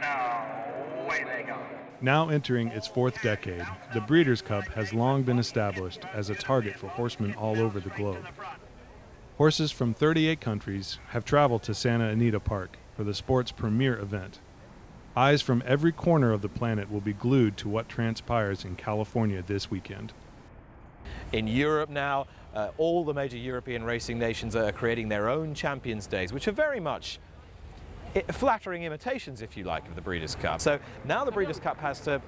No, away they go. Now entering its fourth decade, the Breeders' Cup has long been established as a target for horsemen all over the globe. Horses from 38 countries have traveled to Santa Anita Park for the sport's premier event. Eyes from every corner of the planet will be glued to what transpires in California this weekend. In Europe now, all the major European racing nations are creating their own Champions Days, which are very much flattering imitations, if you like, of the Breeders' Cup. So now the Breeders' Cup has to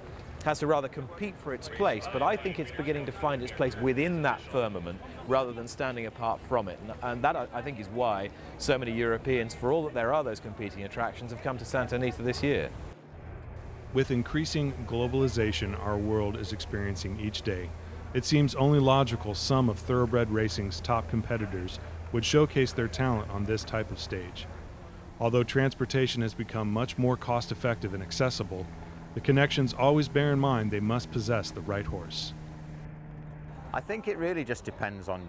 rather compete for its place, but I think it's beginning to find its place within that firmament rather than standing apart from it. And that, I think, is why so many Europeans, for all that there are those competing attractions, have come to Santa Anita this year. With increasing globalization our world is experiencing each day, it seems only logical some of thoroughbred racing's top competitors would showcase their talent on this type of stage. Although transportation has become much more cost-effective and accessible, the connections always bear in mind they must possess the right horse. I think it really just depends on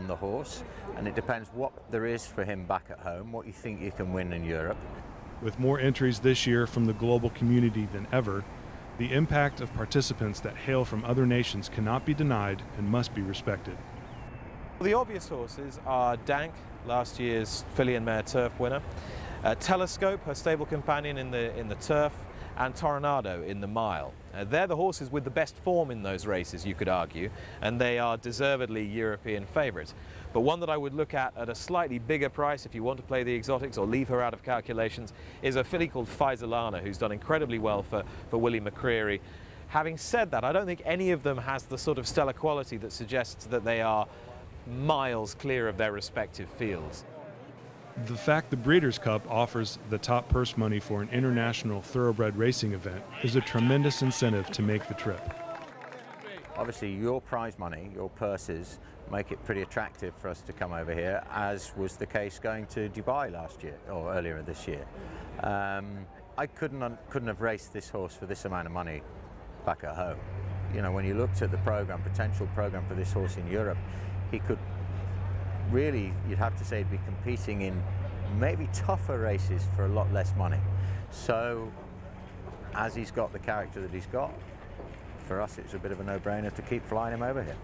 the horse, and it depends what there is for him back at home, what you think you can win in Europe. With more entries this year from the global community than ever, the impact of participants that hail from other nations cannot be denied and must be respected. The obvious horses are Dank, last year's filly and mare turf winner, Telescope, her stable companion in the turf, and Toronado in the mile. They're the horses with the best form in those races, you could argue, and they are deservedly European favourites. But one that I would look at a slightly bigger price if you want to play the exotics or leave her out of calculations is a filly called Faisalana, who's done incredibly well for Willie McCreary. Having said that, I don't think any of them has the sort of stellar quality that suggests that they are miles clear of their respective fields. The fact the Breeders' Cup offers the top purse money for an international thoroughbred racing event is a tremendous incentive to make the trip. Obviously, your prize money, your purses, make it pretty attractive for us to come over here, as was the case going to Dubai last year, or earlier this year. I couldn't have raced this horse for this amount of money back at home. You know, when you looked at the program, potential program for this horse in Europe, he could really, you'd have to say, he'd be competing in maybe tougher races for a lot less money. So, as he's got the character that he's got, for us it's a bit of a no-brainer to keep flying him over here.